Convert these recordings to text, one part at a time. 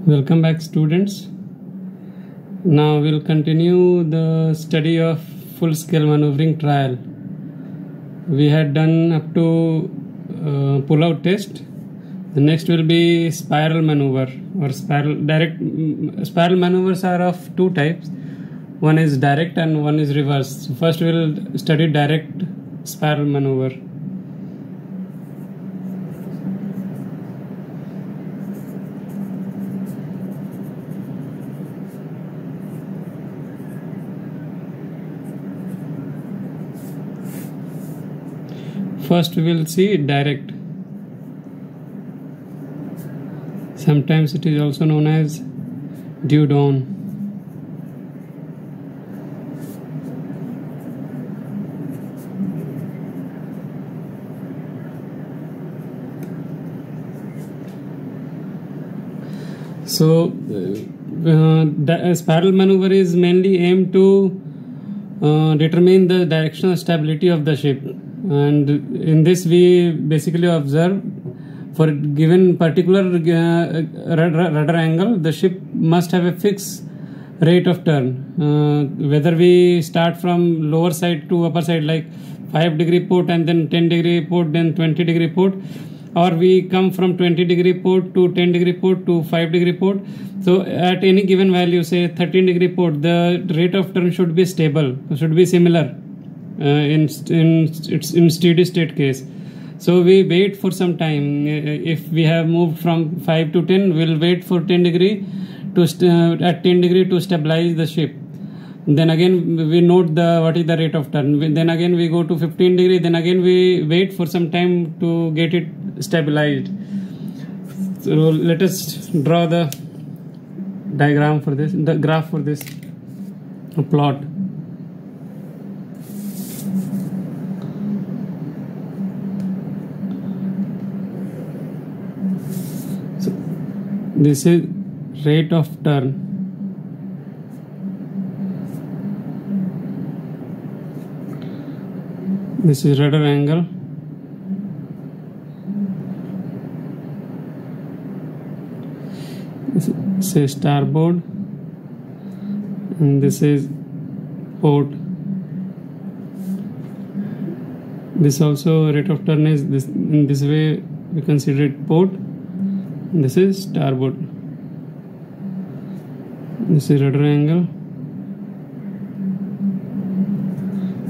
Welcome back, students. Now we'll continue the study of full scale maneuvering trial. We had done up to pull out test. The next will be spiral maneuver or spiral maneuvers are of two types. One is direct and one is reverse. So first we'll study direct spiral maneuver. First we will see direct. Sometimes it is also known as dew-dawn. So the spiral maneuver is mainly aimed to determine the directional stability of the ship. And in this we basically observe for given particular rudder angle the ship must have a fixed rate of turn, whether we start from lower side to upper side like 5-degree port and then 10-degree port then 20-degree port, or we come from 20-degree port to 10-degree port to 5-degree port. So at any given value, say 13-degree port, the rate of turn should be stable, should be similar in steady state case. So we wait for some time. If we have moved from 5 to 10, we'll wait for 10 degree to at 10 degree to stabilize the ship. Then again we note what is the rate of turn. Then again we go to 15 degree. Then again we wait for some time to get it stabilized. So let us draw the diagram for this, the graph for this plot. This is rate of turn. This is rudder angle. This is starboard, and this is port. This also rate of turn is this. In this way we consider it port. This is starboard. This is rudder angle.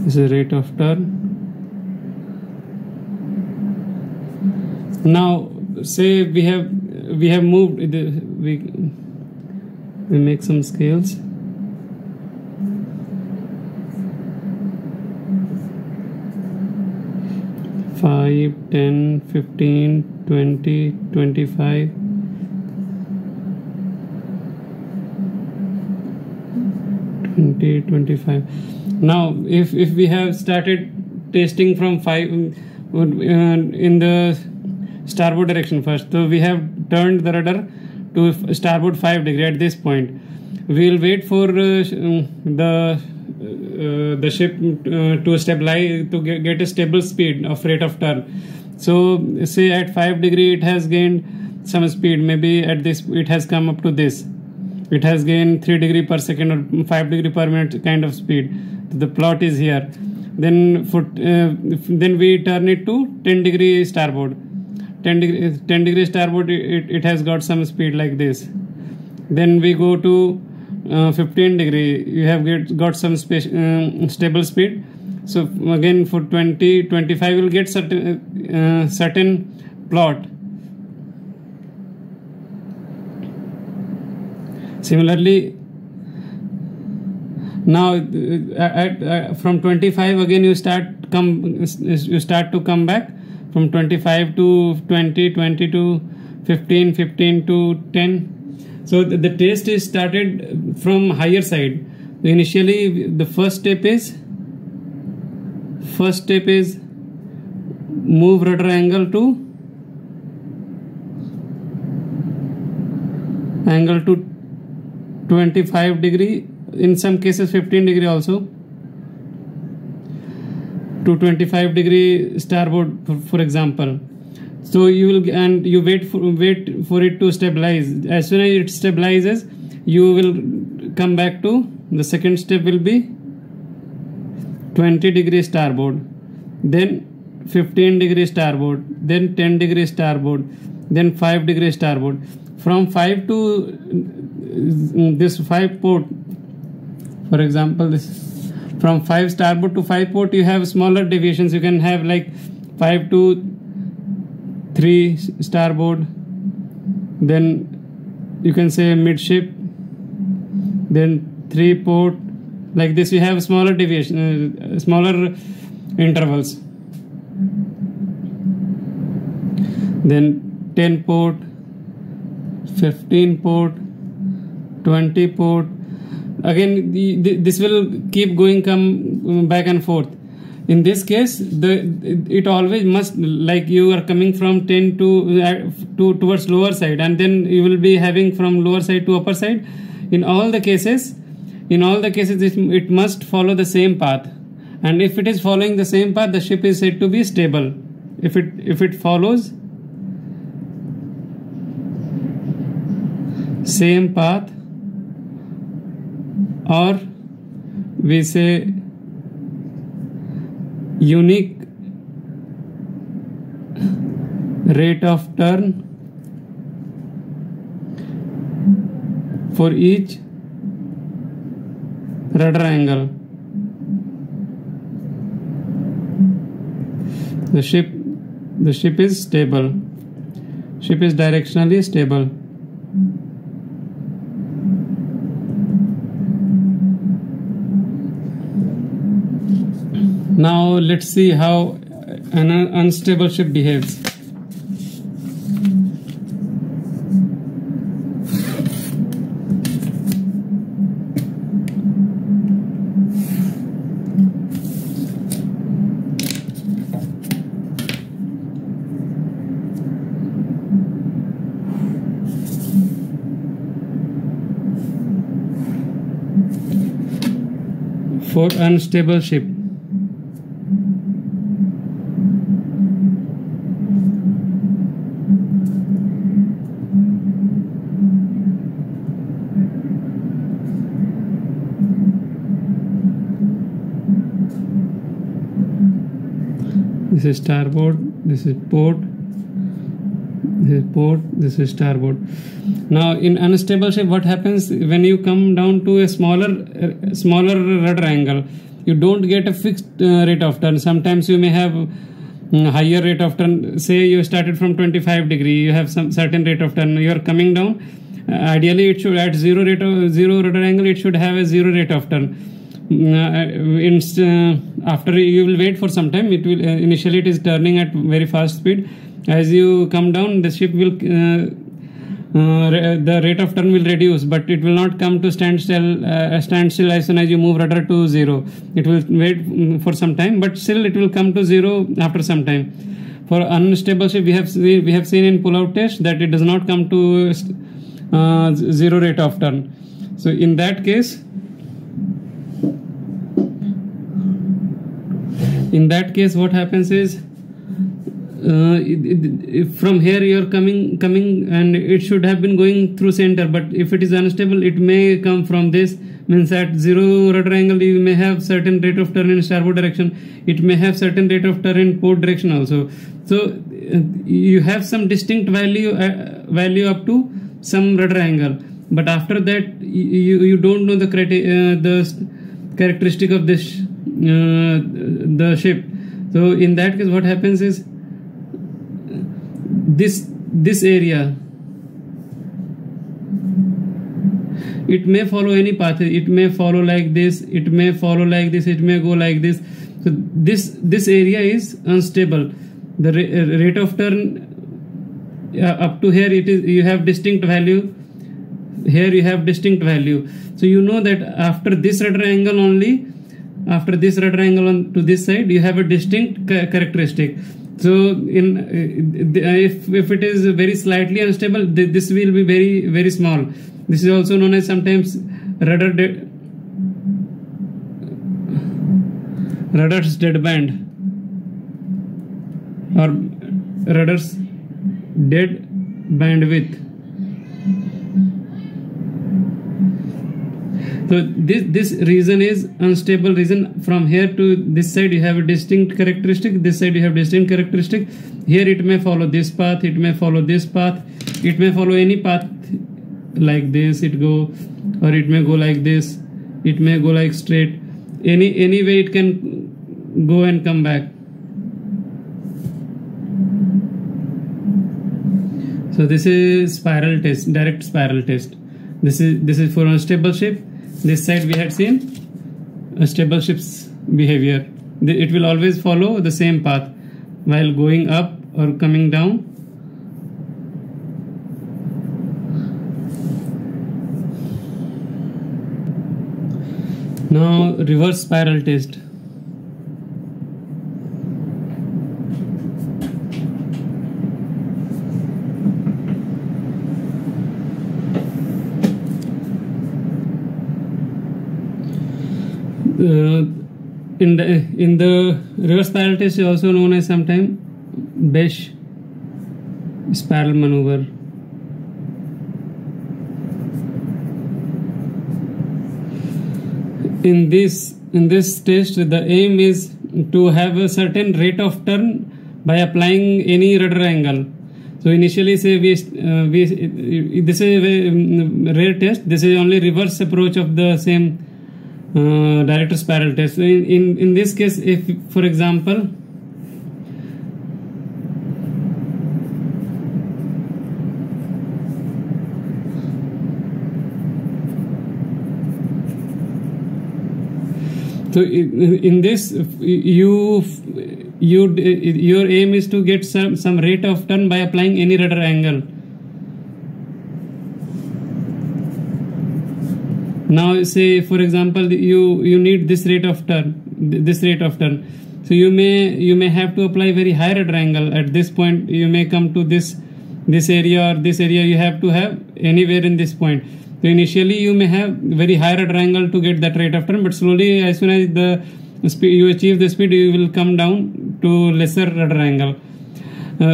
This is rate of turn. Now say we have moved. We make some scales. Five, 10, 15, 20, 25, 20, 25. Now if we have started testing from 5 in the starboard direction first, so we have turned the rudder to starboard 5-degree at this point. We will wait for the ship to stabilize, to get a stable speed of rate of turn. So say at 5-degree it has gained some speed, maybe at this it has come up to this. It has gained 3 degree per second or 5 degree per minute kind of speed. The plot is here. Then then we turn it to 10-degree starboard. 10 degree starboard, it has got some speed like this. Then we go to 15 degree. You have got some stable speed. So again for 20, 25 will get certain plot. Similarly, now from 25 again you start to come back from 25 to 20, 20 to 15, 15 to 10. So the test is started from higher side. Initially the first step is move rudder angle to 25 degree, in some cases 15 degree also, to 25 degree starboard for example. So you will, and you wait for it to stabilize. As soon as it stabilizes, you will come back to the second step will be 20 degrees starboard, then 15 degrees starboard, then 10 degrees starboard, then 5 degrees starboard. From 5 to this 5 port, for example, this from 5 starboard to 5 port, you have smaller deviations. You can have like 5 to 3 starboard, then you can say midship, then 3 port. Like this, you have smaller deviation, smaller intervals. Then 10 port, 15 port, 20 port. Again, this will keep going, come back and forth. In this case, it always must, like you are coming from 10 to towards lower side, and then you will be having from lower side to upper side. In all the cases, it must follow the same path, and if it is following the same path, the ship is said to be stable. If it follows same path, or we say unique rate of turn for each rudder angle, the ship is stable. Ship is directionally stable. Now let's see how an unstable ship behaves. For unstable ship, this is starboard, this is port, this is port, this is starboard. Now in unstable ship, what happens when you come down to a smaller rudder angle? You don't get a fixed rate of turn. Sometimes you may have higher rate of turn. Say you started from 25 degree, you have some certain rate of turn. You are coming down. Ideally, it should at zero rudder angle. It should have a 0 rate of turn. After you will wait for some time, it will initially it is turning at very fast speed. As you come down, the ship will the rate of turn will reduce, but it will not come to standstill as soon as you move rudder to 0. It will wait for some time, but still it will come to 0 after some time. For unstable ship, we have seen in pull-out test that it does not come to 0 rate of turn. So in that case, what happens is, from here you are coming and it should have been going through center, but if it is unstable, it may come from this. Means at 0 rudder angle you may have certain rate of turn in starboard direction. It may have certain rate of turn in port direction also. So you have some distinct value up to some rudder angle, but after that you don't know the characteristic of this the ship. So in that case, what happens is, this area, it may follow any path. It may follow like this, it may follow like this, it may go like this. So this area is unstable. The rate of turn up to here, you have distinct value. Here you have distinct value. So you know that after this rudder angle only, after this rudder angle on to this side, you have a distinct characteristic. So if it is very slightly unstable, this will be very, very small. This is also known as sometimes rudder's dead band, or rudder's dead bandwidth. So this region is unstable region. From here to this side you have a distinct characteristic, this side you have distinct characteristic. Here it may follow this path, it may follow this path, it may follow any path like this, it go, or it may go like this, it may go like straight, any way it can go and come back. So this is spiral test, direct spiral test. This is for unstable shape. This side we had seen a stable ship's behavior. It will always follow the same path while going up or coming down. Now reverse spiral test. In the reverse spiral test is also known as sometimes Besch spiral maneuver. In this test, the aim is to have a certain rate of turn by applying any rudder angle. So initially, say this is a rare test. This is only reverse approach of the same direct spiral test. So in this case, if for example so in this your aim is to get some rate of turn by applying any rudder angle. Now say for example you need this rate of turn, so you may have to apply very high rudder angle. At this point you may come to this area, or this area you have to have anywhere in this point. So initially you may have very high rudder angle to get that rate of turn, but slowly as soon as the speed you achieve the speed, you will come down to lesser rudder angle.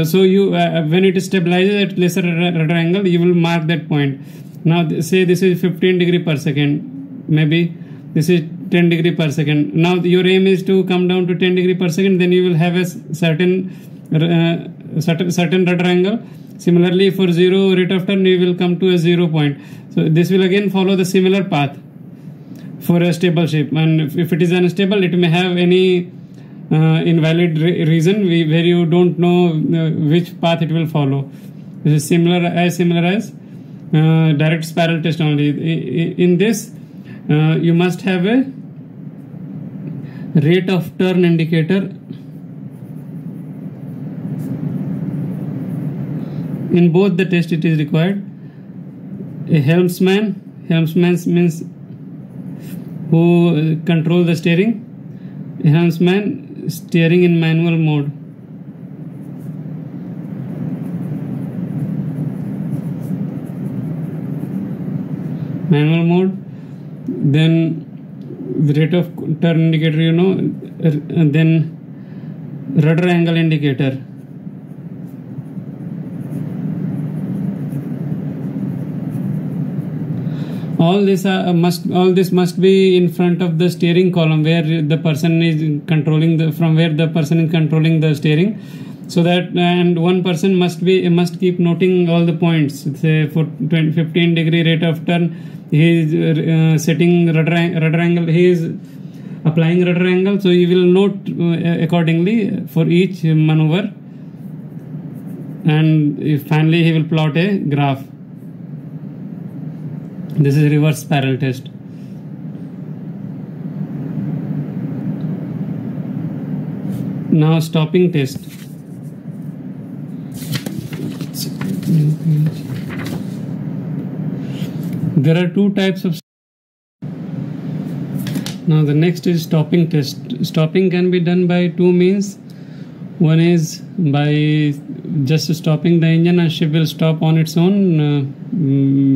So you when it stabilizes at lesser rudder angle, you will mark that point. Now say this is 15 degree per second, maybe this is 10 degree per second. Now your aim is to come down to 10 degree per second, then you will have a certain rudder angle. Similarly for zero rate of turn, you will come to a 0 point. So this will again follow the similar path for a stable shape, and if it is unstable, it may have any invalid reason where you don't know which path it will follow. This is similar as direct spiral test only. In this you must have a rate of turn indicator. In both the test it is required. A helmsman means who control the steering. A helmsman steering in manual mode. Then the rate of turn indicator, then rudder angle indicator. All this must be in front of the steering column where the person is controlling the steering. So that, and one person must keep noting all the points. Say for 15 degree rate of turn, he is setting rudder angle, he is applying rudder angle, so he will note accordingly for each maneuver, and finally he will plot a graph. This is reverse spiral test. Now stopping test. There are two types of. Now the next is stopping test. Stopping can be done by two means. One is by just stopping the engine, and ship will stop on its own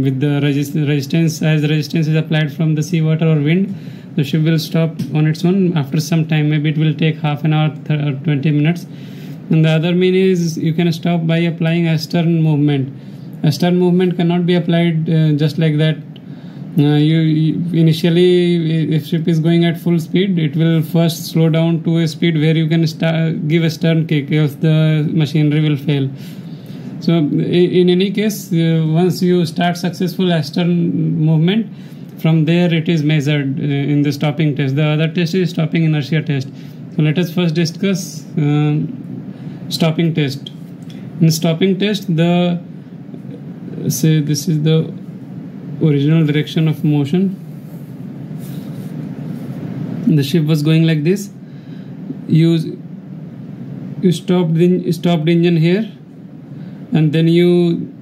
with the resistance. As the resistance is applied from the seawater or wind, the ship will stop on its own after some time. Maybe it will take half an hour or 20 minutes. And the other mean is you can stop by applying astern movement. Astern movement cannot be applied just like that. You initially, if ship is going at full speed, it will first slow down to a speed where you can give a stern kick, else the machinery will fail. So in any case, once you start successful astern movement, from there it is measured in the stopping test. The other test is stopping inertia test. So let us first discuss stopping test. In stopping test, say this is the original direction of motion. The ship was going like this. You stopped the engine here, and then you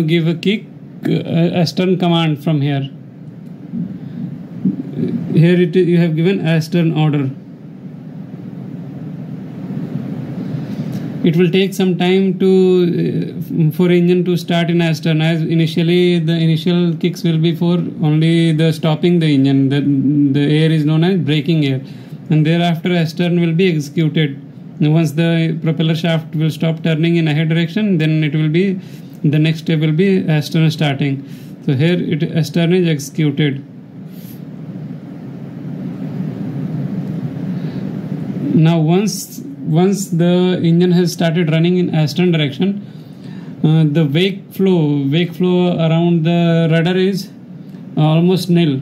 give a kick, astern command from here. Here you have given astern order. It will take some time for engine to start in astern, as initially the initial kicks will be for only the stopping the engine. The air is known as braking air, and thereafter astern will be executed. Once the propeller shaft will stop turning in ahead direction, then it will be the next step will be astern starting. So here astern is executed. Now once the engine has started running in astern direction, the wake flow around the rudder is almost nil.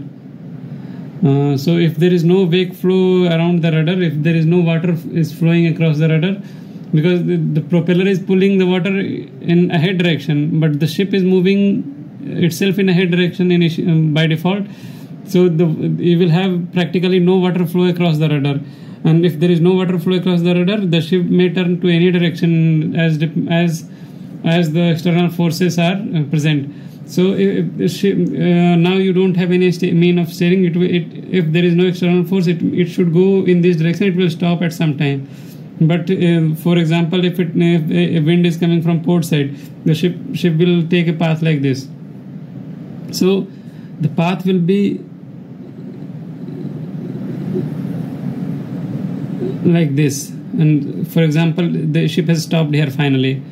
So if there is no wake flow around the rudder, if there is no water is flowing across the rudder, because the propeller is pulling the water in ahead direction, but the ship is moving itself in ahead direction by default, so you will have practically no water flow across the rudder. And if there is no water flow across the rudder, the ship may turn to any direction as the external forces are present. So now you don't have any mean of steering. If there is no external force, it should go in this direction. It will stop at some time. But for example, if a wind is coming from port side, the ship will take a path like this. So the path will be like this, and for example the ship has stopped here finally.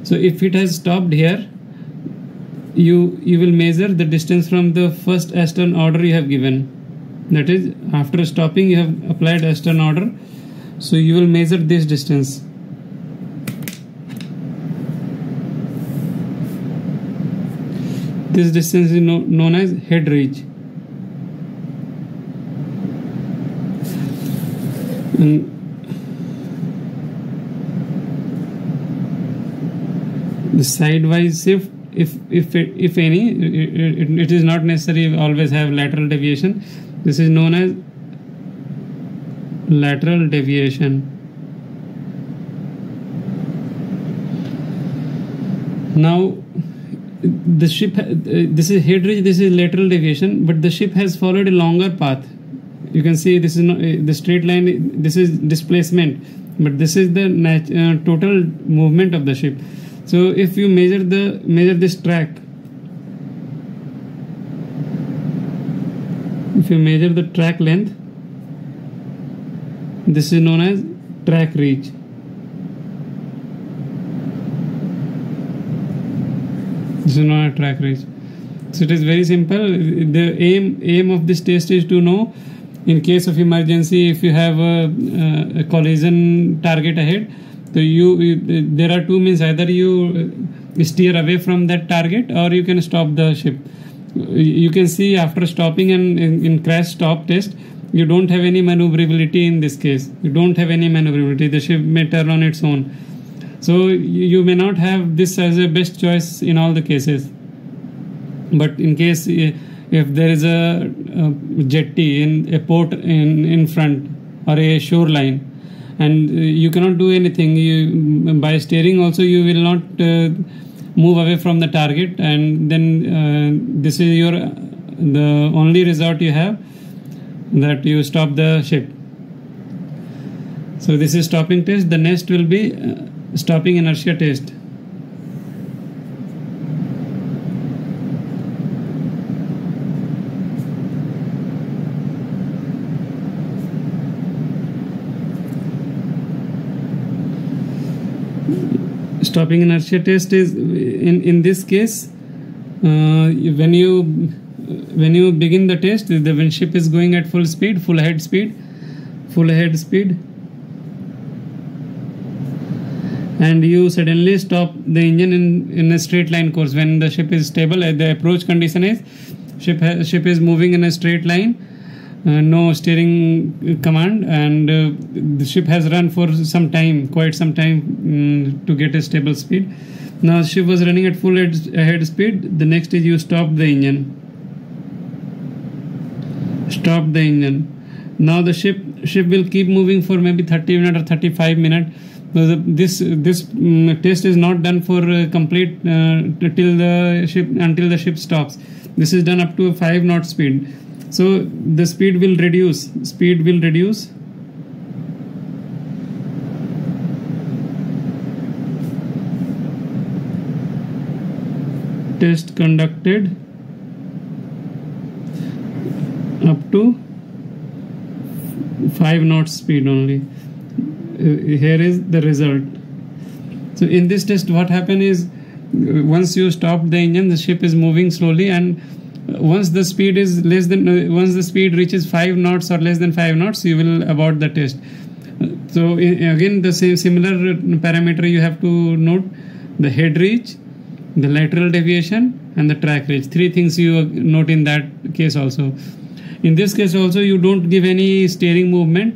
So if it has stopped here, you will measure the distance from the first astern order you have given. That is, after stopping you have applied astern order, so you will measure this distance. This distance is known as head reach. And the sidewise shift, if any, it is not necessary always have lateral deviation. This is known as lateral deviation. Now the ship, this is head reach, this is lateral deviation, but the ship has followed a longer path. You can see this is not the straight line, this is displacement, but this is the total movement of the ship. So if you measure this track, if you measure the track length, this is known as track reach. This is known as track reach. So it is very simple. The aim of this test is to know, in case of emergency, if you have a collision target ahead, so there are two means: either you steer away from that target, or you can stop the ship. You can see after stopping and in crash stop test, you don't have any maneuverability in this case. You don't have any maneuverability. The ship may turn on its own. So you may not have this as a best choice in all the cases. But in case if there is a jetty in a port in front, or a shoreline, and you cannot do anything, by steering also you will not move away from the target, and then this is the only resort you have, that you stop the ship. So this is stopping test. The next will be stopping inertia test. stopping inertia test is in this case, when you begin the test, when ship is going at full ahead speed, and you suddenly stop the engine in a straight line course. When the ship is stable, the approach condition is ship is moving in a straight line, no steering command, and the ship has run for quite some time to get a stable speed. Now ship was running at full ahead speed. The next is you stop the engine. Now the ship will keep moving for maybe 30 minutes or 35 minutes. This test is not done for complete until the ship stops. This is done up to a 5 knot speed. So the speed will reduce. Test conducted up to 5 knots speed only. Here is the result. So in this test, what happened is, once you stop the engine, the ship is moving slowly, and once the speed reaches 5 knots or less than 5 knots, you will abort the test. So again, the similar parameter you have to note: the head reach, the lateral deviation, and the track reach. 3 things you note in that case also. In this case also, you don't give any steering movement,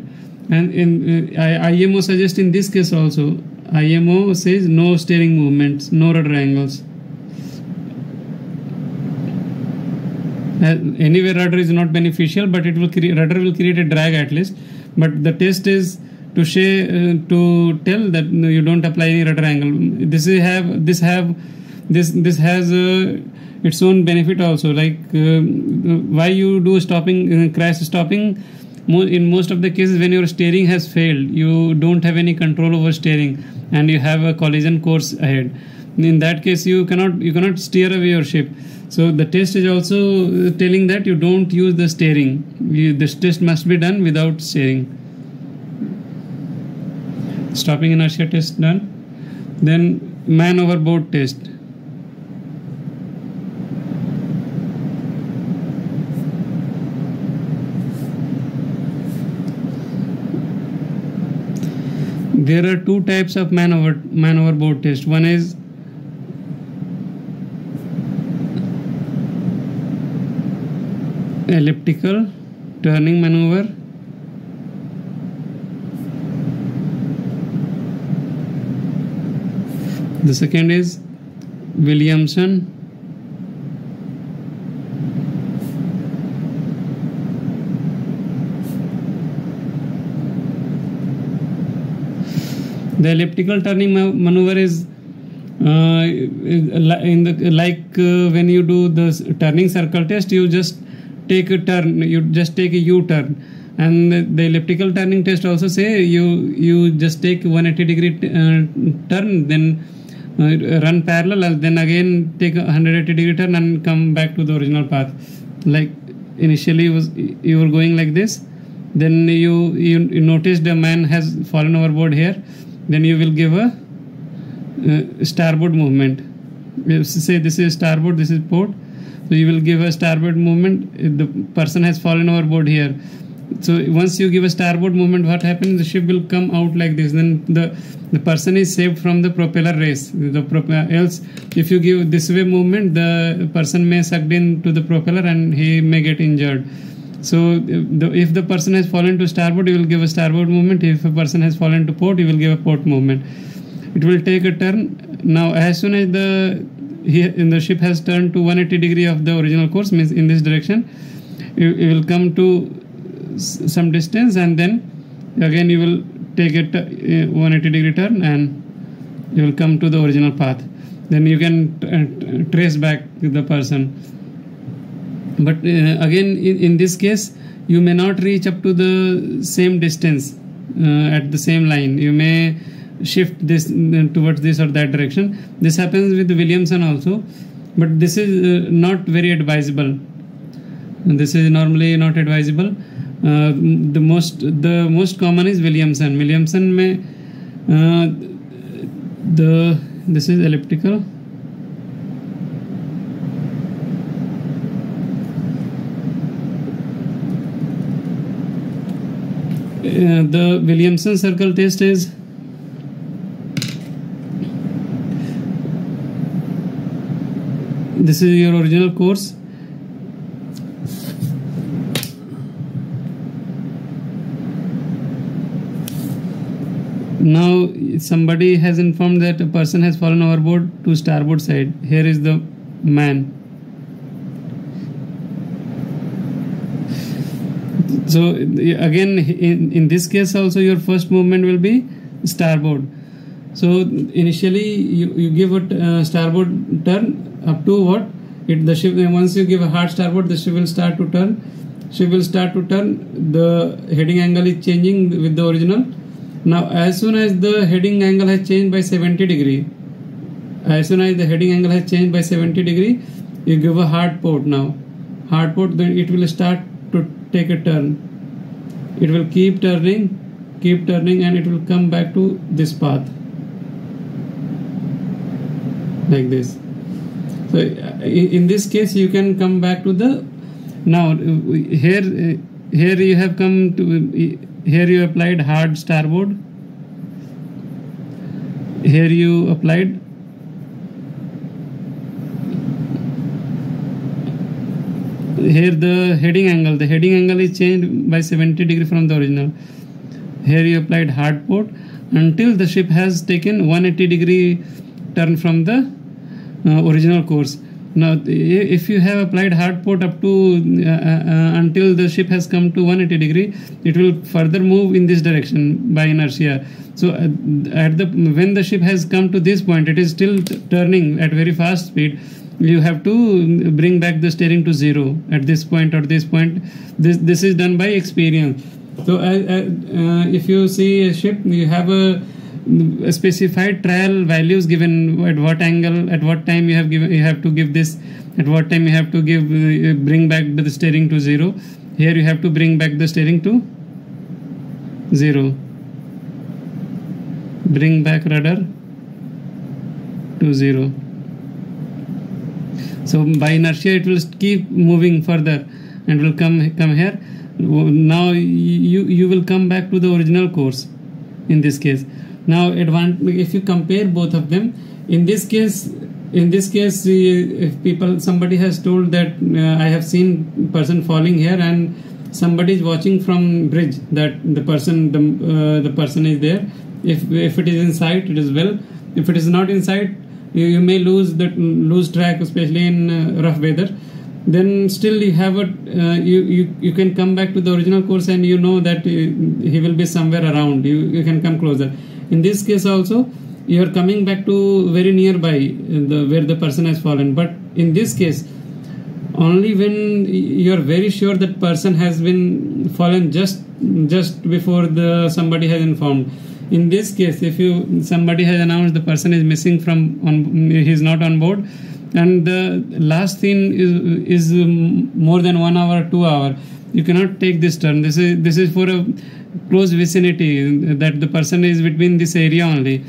and IMO suggests in this case also, IMO says no steering movements, no rudder angles. Anyway, rudder is not beneficial, but rudder will create a drag at least. But the test is to tell that you don't apply any rudder angle. This has its own benefit also. Like why you do crash stopping? In most of the cases, when your steering has failed, you don't have any control over steering, and you have a collision course ahead. In that case, you cannot steer away your ship. So the test is also telling that you don't use the steering. This test must be done without steering. Stopping inertia test done. Then man overboard test. There are 2 types of man overboard test. One is elliptical turning maneuver. The second is Williamson. The elliptical turning maneuver is when you do the turning circle test, you just take a turn, you just take a U-turn. And the elliptical turning test also say you just take 180 degree turn, then run parallel, and then again take a 180 degree turn and come back to the original path. Like initially you were going like this, then you noticed a man has fallen overboard here, then you will give a starboard movement. Say this is starboard, this is port, so you will give a starboard movement. The person has fallen overboard here. So once you give a starboard movement, what happens? The ship will come out like this. Then the person is saved from the propeller race. Else, if you give this way movement, the person may sucked into the propeller and he may get injured. So if the person has fallen to starboard, you will give a starboard movement. If a person has fallen to port, you will give a port movement. It will take a turn. Now, as soon as the ship has turned to 180 degree of the original course, means in this direction, you will come to some distance, and then again you will take a 180 degree turn, and you will come to the original path. Then you can trace back the person. But again, in this case, you may not reach up to the same distance at the same line. You may shift this towards this or that direction. This happens with Williamson also, but this is not very advisable. This is normally not advisable. The most common is Williamson. Williamson may this is elliptical. The Williamson circle test is this is your original course. Now somebody has informed that a person has fallen overboard to starboard side. Here is the man. So again, in this case also your first movement will be starboard. So initially you give a starboard turn up to what? The ship, once you give a hard starboard, the ship will start to turn. Ship will start to turn. The heading angle is changing with the original. Now as soon as the heading angle has changed by 70 degree, as soon as the heading angle has changed by 70 degree, you give a hard port now. Hard port, then it will start to take a turn. It will keep turning, and it will come back to this path like this. So in this case you can come back to the, now here you have come to, here you applied hard starboard, here you applied here the heading angle is changed by 70 degree from the original. Here you applied hard port until the ship has taken 180 degree turn from the original course. Now if you have applied hard port up to until the ship has come to 180 degree, it will further move in this direction by inertia. So when the ship has come to this point, it is still turning at very fast speed. You have to bring back the steering to zero at this point or this point. This is done by experience. So if you see a ship, you have a specified trial values given at what angle, at what time you have to give this, at what time you have to bring back the steering to zero. Here you have to bring back the steering to zero, bring back rudder to zero. So by inertia it will keep moving further and will come here. Now you will come back to the original course in this case. Now if you compare both of them, in this case if somebody has told that I have seen person falling here and somebody is watching from bridge that the person is there. If it is in sight, it is well. If it is not in sight, you may lose track, especially in rough weather. Then still you have you can come back to the original course and you know that he will be somewhere around. You can come closer. In this case also you are coming back to very nearby where the person has fallen. But in this case, only when you are very sure that person has been fallen just before somebody has informed. In this case, if somebody has announced the person is missing he is not on board, and the last thing is more than 1 hour, 2 hours, you cannot take this turn. This is for a close vicinity, that the person is between this area only.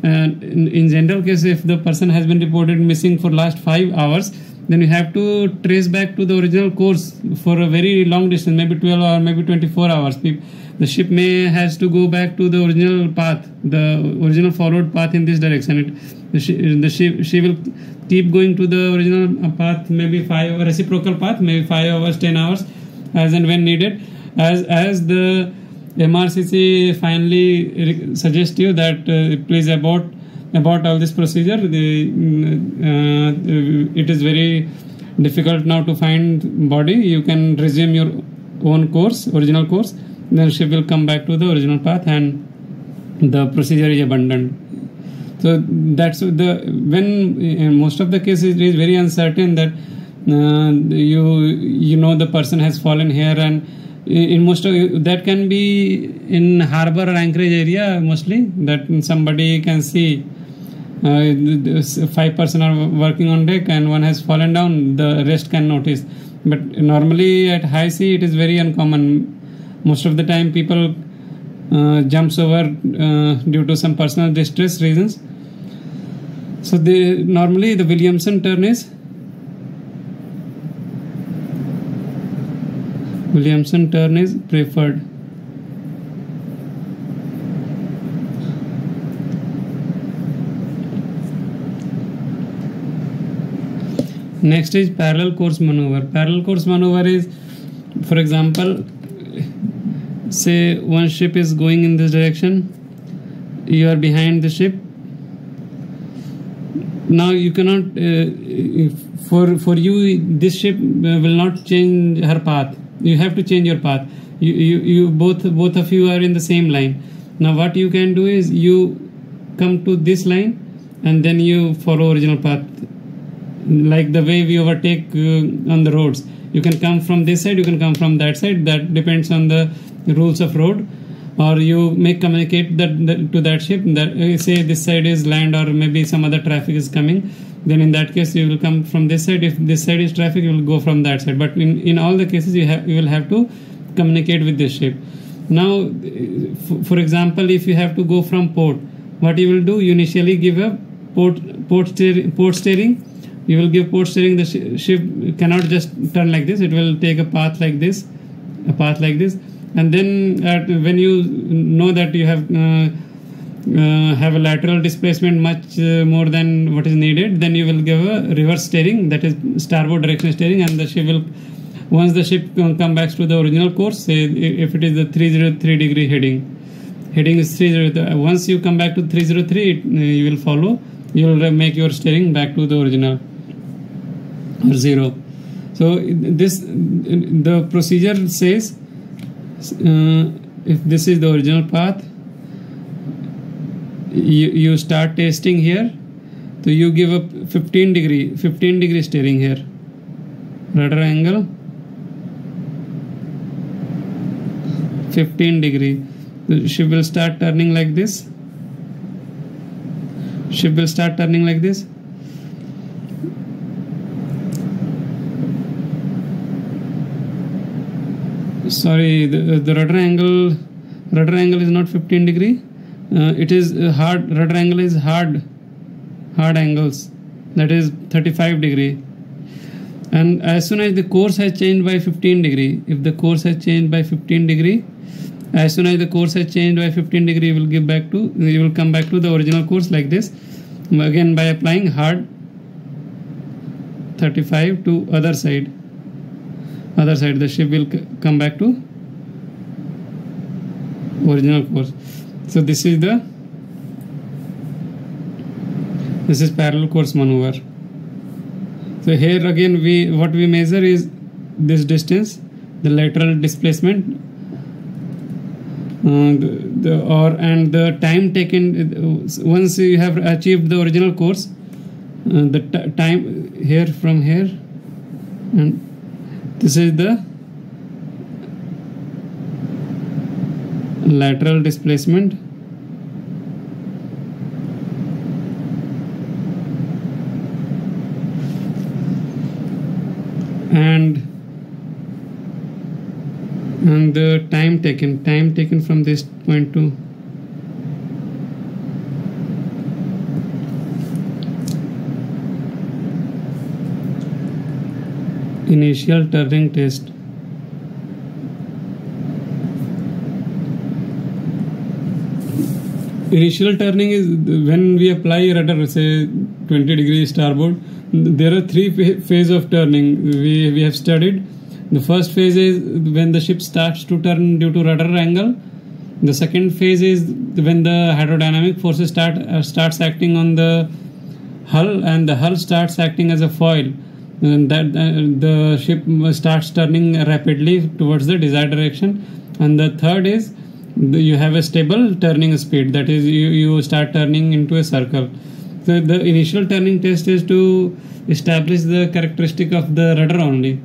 In general case, if the person has been reported missing for last 5 hours, then you have to trace back to the original course for a very long distance, maybe 12 or maybe 24 hours. The ship has to go back to the original path, the original followed path in this direction. She will keep going to the original path, maybe reciprocal path, maybe 5 hours, 10 hours, as and when needed. As the MRCC finally suggests you that please abort all this procedure. It is very difficult now to find body. You can resume your own course, original course. Then ship will come back to the original path and the procedure is abandoned. So that's when in most of the cases it is very uncertain that you know the person has fallen here, and in most of that can be in harbor or anchorage area mostly, that somebody can see 5 persons are working on deck and one has fallen down, the rest can notice. But normally at high sea it is very uncommon. Most of the time people jumps over due to some personal distress reasons. So normally the Williamson turn is preferred. Next is parallel course maneuver. Parallel course maneuver is, for example, say one ship is going in this direction, you are behind the ship. Now you cannot, for you, this ship will not change her path. You have to change your path. You both of you are in the same line. Now what you can do is you come to this line and then you follow original path, like the way we overtake on the roads. You can come from this side, you can come from that side. That depends on the rules of road. Or you may communicate that to that ship that say this side is land, or maybe some other traffic is coming. Then in that case you will come from this side. If this side is traffic, you will go from that side. But in all the cases you will have to communicate with this ship. Now, for example, if you have to go from port, what you will do? You initially give a port steering. You will give port steering. The ship cannot just turn like this. It will take a path like this, and then when you know that you have a lateral displacement much more than what is needed, then you will give a reverse steering, that is starboard direction steering, and the ship will, once the ship come back to the original course, say if it is the 303 degree heading is 303. Once you come back to 303, you will follow. You will make your steering back to the original or zero. So the procedure says, if this is the original path, you start testing here. So you give a 15 degree steering here, rudder angle 15 degree. The ship will start turning like this. Sorry, the rudder angle is not 15 degree. It is hard. Rudder angle is hard angles, that is 35 degree. And as soon as the course has changed by 15 degree, if the course has changed by 15 degree, as soon as the course has changed by 15 degree, you will come back to the original course like this. Again, by applying hard 35 to other side, the ship will come back to original course. So this is parallel course maneuver. So here again what we measure is this distance, the lateral displacement, and the time taken. Once you have achieved the original course, the time here from here, and this is the lateral displacement. And the time taken from this point to initial turning test. Initial turning is when we apply rudder, say 20 degrees starboard. There are three phases of turning we have studied. The first phase is when the ship starts to turn due to rudder angle. The second phase is when the hydrodynamic forces starts acting on the hull, and the hull starts acting as a foil, and that the ship starts turning rapidly towards the desired direction. And the third is you have a stable turning speed, that is you start turning into a circle. So the initial turning test is to establish the characteristic of the rudder only.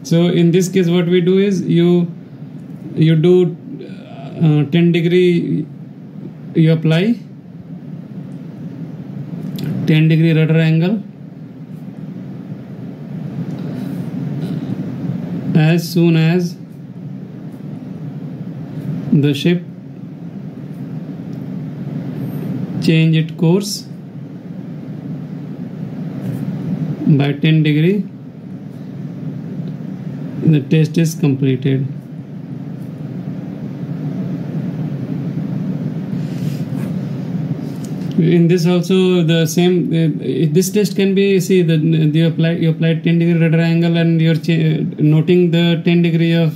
So in this case what we do is you do 10 degree, you apply 10 degree rudder angle. As soon as the ship change its course, by 10 degree, the test is completed. In this also the same, this test can be, see, you applied 10 degree rudder angle and you're noting the 10 degree of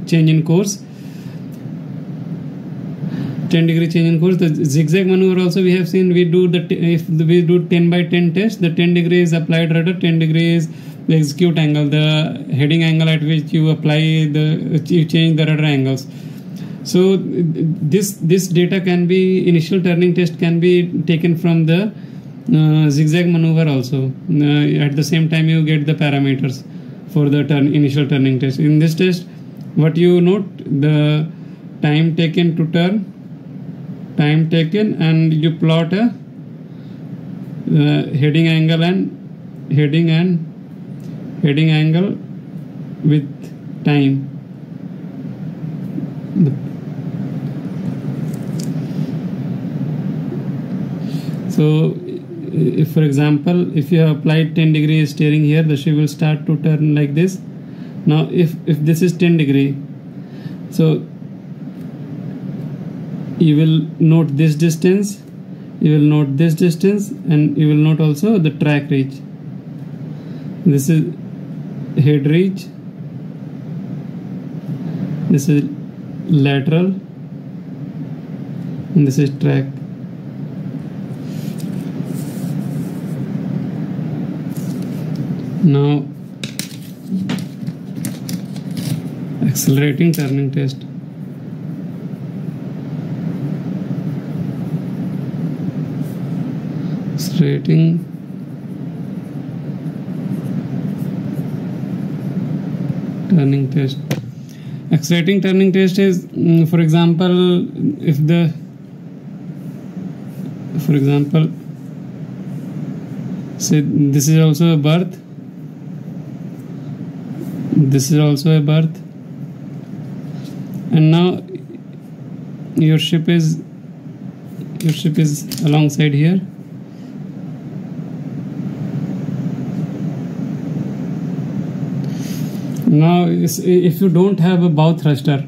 change in course. 10 degree change in course. The zigzag maneuver also we have seen, we do if we do 10 by 10 test, the 10 degree is applied rudder, 10 degree is the execute angle, the heading angle at which you apply you change the rudder angles. So this data can be, initial turning test can be taken from the zigzag maneuver also. At the same time you get the parameters for the initial turning test. In this test, what you note, the time taken to turn, time taken, and you plot a heading angle with time. So if, for example, if you have applied 10 degree steering here, the ship will start to turn like this. Now if this is 10 degree, so you will note this distance, you will note this distance, and you will note also the track reach. This is head reach, this is lateral, and this is track. Now accelerating turning test. Accelerating turning test. Accelerating turning test is, for example, say this is also a berth, this is also a berth, and now your ship is alongside here. Now if you don't have a bow thruster,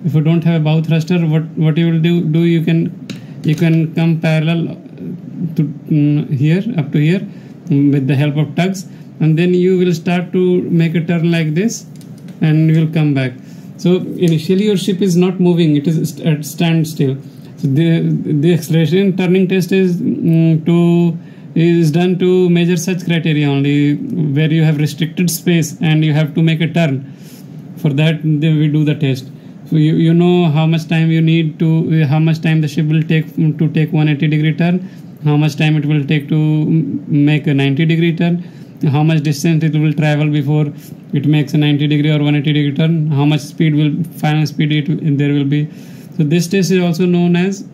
what you will do, you can come parallel to here, up to here, with the help of tugs, and then you will start to make a turn like this and you will come back. So initially your ship is not moving, it is at standstill. So the acceleration turning test is done to measure such criteria only, where you have restricted space and you have to make a turn. For that we do the test. So you know how much time you need to, how much time the ship will take to take 180 degree turn, how much time it will take to make a 90 degree turn, how much distance it will travel before it makes a 90 degree or 180 degree turn, how much final speed there will be. So this test is also known as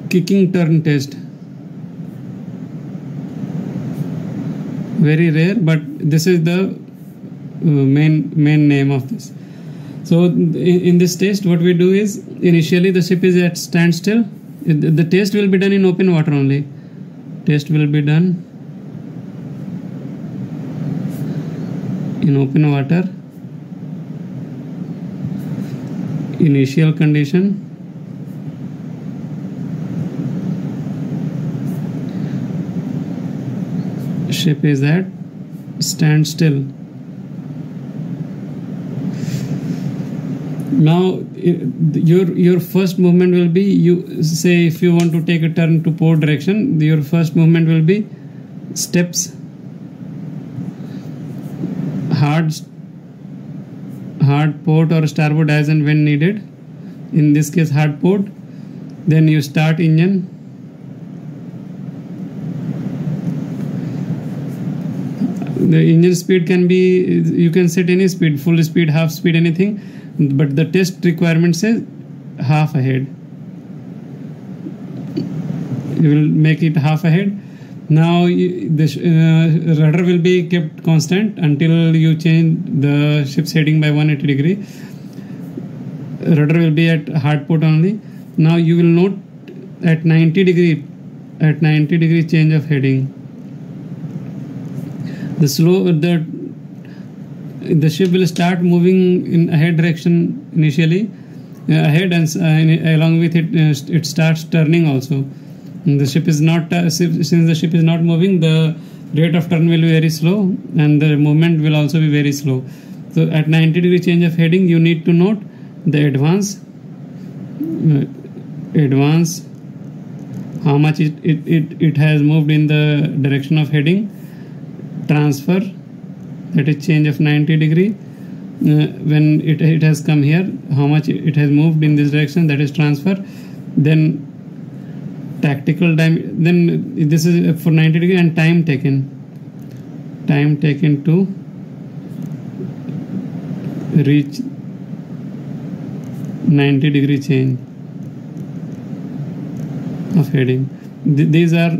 kicking turn test. Very rare, but this is the main name of this. So in this test, what we do is, initially the ship is at standstill. The test will be done in open water only. Test will be done in open water. Initial condition. Ship is at standstill. Now your first movement will be, you say if you want to take a turn to port direction, your first movement will be steps, hard port or starboard as and when needed. In this case hard port. Then you start engine. The engine speed can be, you can set any speed, full speed, half speed, anything, but the test requirement says half ahead. You will make it half ahead. Now the rudder will be kept constant until you change the ship's heading by 180 degree. Rudder will be at hard port only. Now you will note at 90 degree at 90-degree change of heading. The ship will start moving in ahead direction initially, ahead, and along with it, it starts turning also. And the ship is not since the ship is not moving, the rate of turn will be very slow, and the movement will also be very slow. So at 90-degree change of heading, you need to note the advance, how much it has moved in the direction of heading, transfer, that is change of 90-degree, when it has come here, how much it has moved in this direction, that is transfer. Then tactical time, then this is for 90-degree, and time taken to reach 90-degree change of heading. These are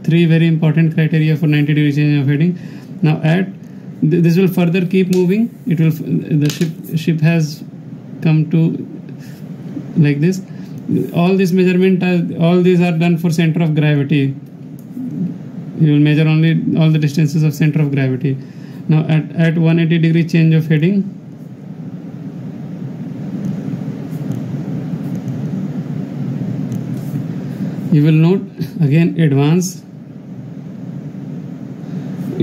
three very important criteria for 90-degree change of heading. Now this will further keep moving. The ship has come to like this. All this measurement, all these are done for center of gravity. You will measure only all the distances of center of gravity. Now at 180-degree change of heading, you will note again advance.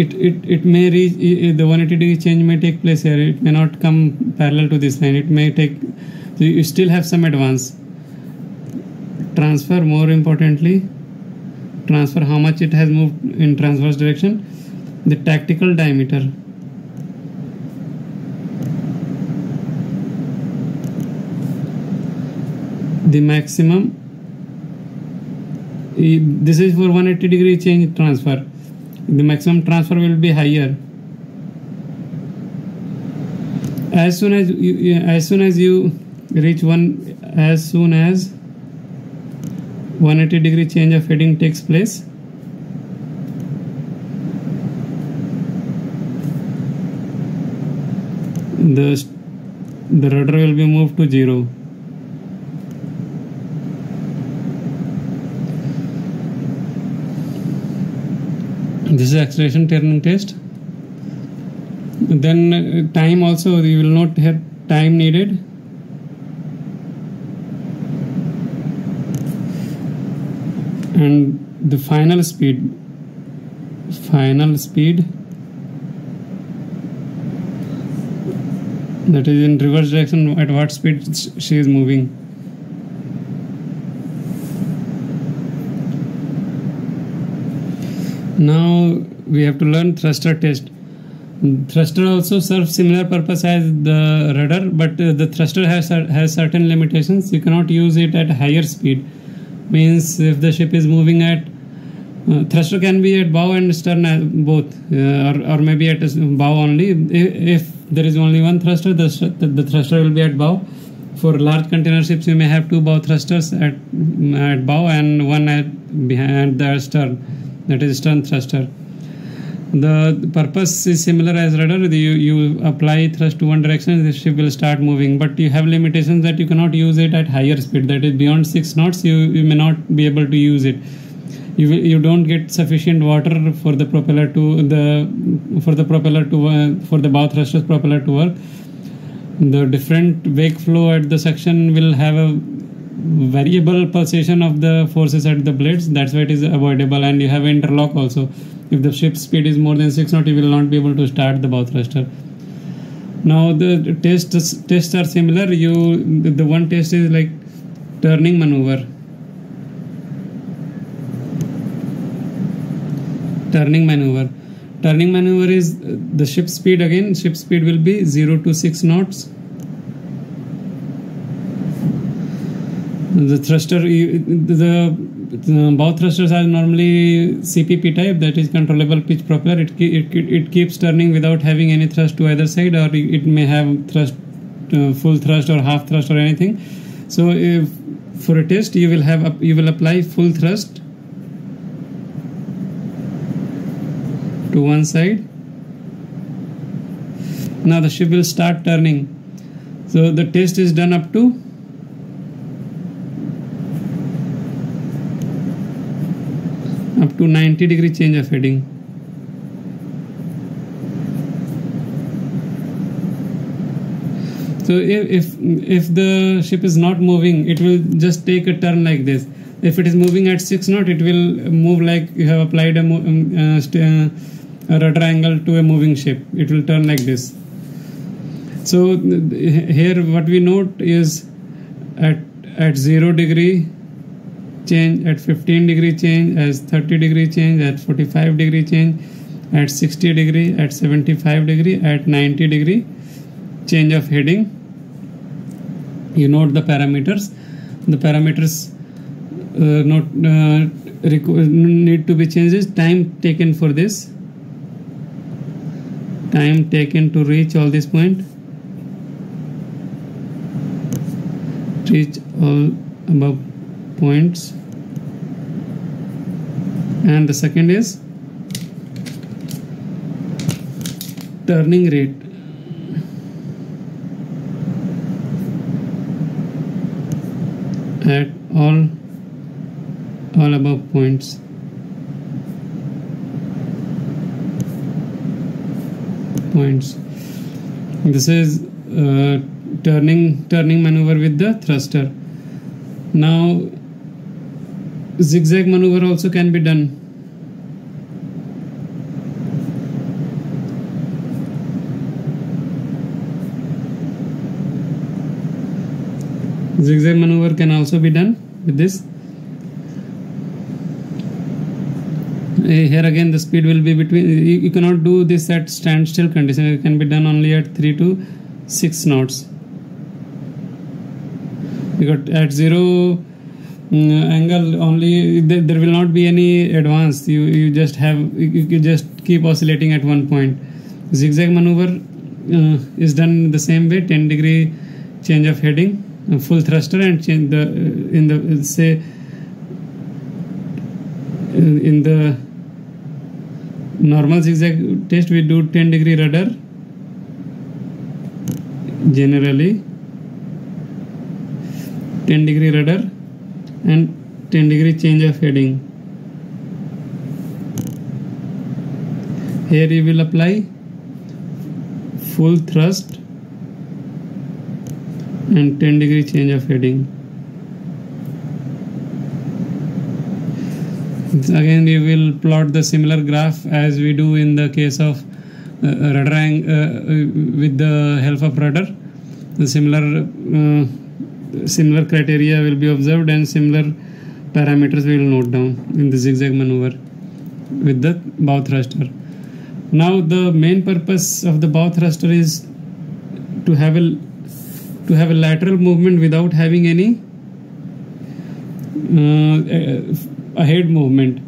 It may reach the 180-degree change may take place here. It may not come parallel to this line. It may take. So you still have some advance. Transfer, more importantly, transfer how much it has moved in transverse direction. The tactical diameter. The maximum. This is for 180-degree change transfer. The maximum transfer will be higher. As soon as you reach 180-degree change of heading takes place, the rudder will be moved to 0. This is acceleration turning test. Then time also, you will note here time needed. And the final speed, that is in reverse direction, at what speed she is moving. Now we have to learn thruster test. Thruster also serves similar purpose as the rudder, but the thruster has certain limitations. You cannot use it at higher speed. Means if the ship is moving at thruster can be at bow and stern both, or maybe at bow only. If there is only one thruster, the thruster will be at bow. For large container ships, you may have two bow thrusters at bow and one behind the stern. That is stern thruster. The purpose is similar as rudder. You apply thrust to one direction, the ship will start moving. But you have limitations that you cannot use it at higher speed. That is beyond 6 knots. You may not be able to use it. You don't get sufficient water for the propeller to for the bow thruster's propeller to work. The different wake flow at the section will have a variable pulsation of the forces at the blades. That's why it is avoidable, and you have interlock also. If the ship's speed is more than 6 knots, you will not be able to start the bow thruster. Now the tests are similar. The one test is like turning maneuver. Turning maneuver is the ship speed. Again, ship speed will be 0 to 6 knots. The thruster, the bow thrusters are normally CPP type, that is controllable pitch propeller. It keeps turning without having any thrust to either side, or it may have thrust, full thrust or half thrust or anything. So if for a test you will apply full thrust to one side. Now the ship will start turning. So the test is done up to up to 90-degree change of heading. So if the ship is not moving, it will just take a turn like this. If it is moving at 6 knots, it will move like you have applied a rudder angle to a moving ship. It will turn like this. So here what we note is at 0 degree change, at 15 degree change, as 30 degree change, at 45 degree change, at 60 degree, at 75 degree, at 90 degree change of heading. You note the parameters. The parameters need to be changed. Time taken for this. Time taken to reach all this point. Reach all above points. And the second is turning rate. At all above points. This is turning maneuver with the thruster. Now zigzag maneuver also can be done. Zigzag maneuver can also be done with this. Here again the speed will be between, you cannot do this at standstill condition. It can be done only at 3 to 6 knots. Because at 0 angle only there will not be any advance. You just keep oscillating at one point. Zigzag maneuver is done the same way. 10 degree change of heading, full thruster, and change in the normal zigzag test we do 10 degree rudder generally, 10 degree rudder and 10 degree change of heading. Here you will apply full thrust and 10 degree change of heading. Again we will plot the similar graph as we do in the case of rudder with the help of rudder. The similar criteria will be observed and similar parameters we will note down in the zigzag maneuver with the bow thruster. Now the main purpose of the bow thruster is to have a lateral movement without having any ahead movement.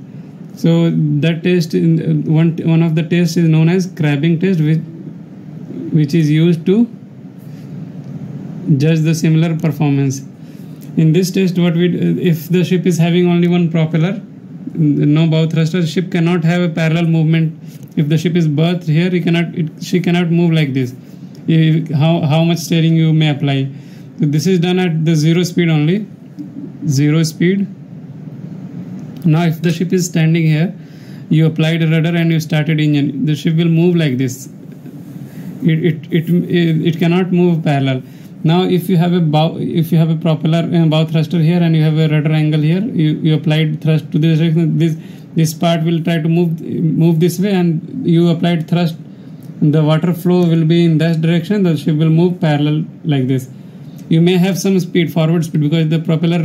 So that test, one of the tests is known as crabbing test, which is used to judge the similar performance. In this test, if the ship is having only one propeller, no bow thruster, ship cannot have a parallel movement. If the ship is berthed here, she cannot move like this. How much steering you may apply. So this is done at the 0 speed only. 0 speed. Now if the ship is standing here, you applied a rudder and you started engine, the ship will move like this. It cannot move parallel. Now if you have a propeller bow thruster here and you have a rudder angle here, you applied thrust to this direction, this part will try to move this way, and you applied thrust, the water flow will be in that direction, the ship will move parallel like this. You may have some speed, forward speed, because the propeller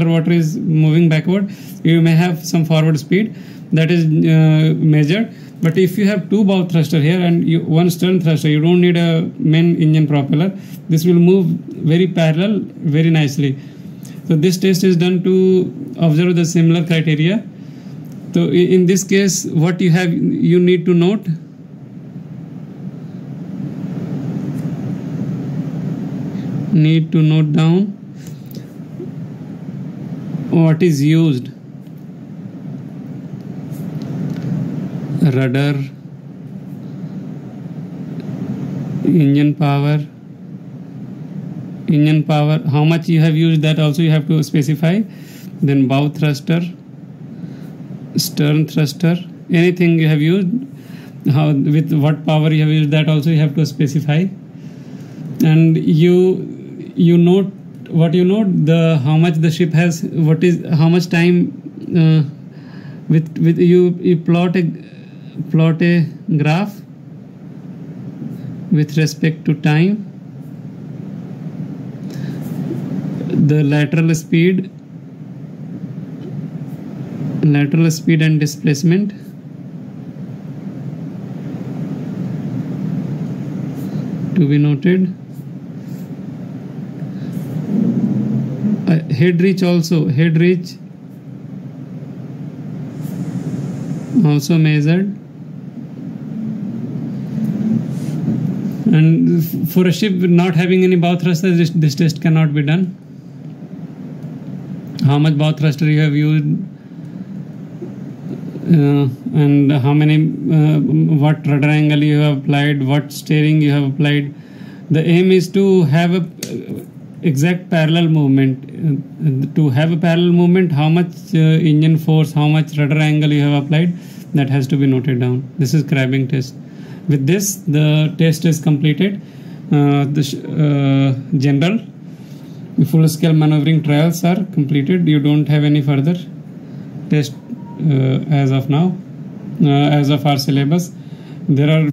water is moving backward. You may have some forward speed that is measured. But if you have two bow thruster here and one stern thruster, you don't need a main engine propeller. This will move very parallel, very nicely. So this test is done to observe the similar criteria. So in this case, what you need to note. Need to note down what is used. Rudder, engine power, how much you have used, that also you have to specify. Then bow thruster, stern thruster, anything you have used, how with what power you have used, that also you have to specify. And you note what you note, the how much the ship has, what is how much time, with you plot a graph with respect to time, the lateral speed and displacement, to be noted. Head reach also measured. And for a ship not having any bow thruster, this test cannot be done. How much bow thruster you have used, and how many, what rudder angle you have applied, what steering you have applied. The aim is to have a exact parallel movement. To have a parallel movement, how much engine force, how much rudder angle you have applied, that has to be noted down. This is crabbing test. With this, the test is completed. The general full scale maneuvering trials are completed. You don't have any further test as of now, as of our syllabus. There are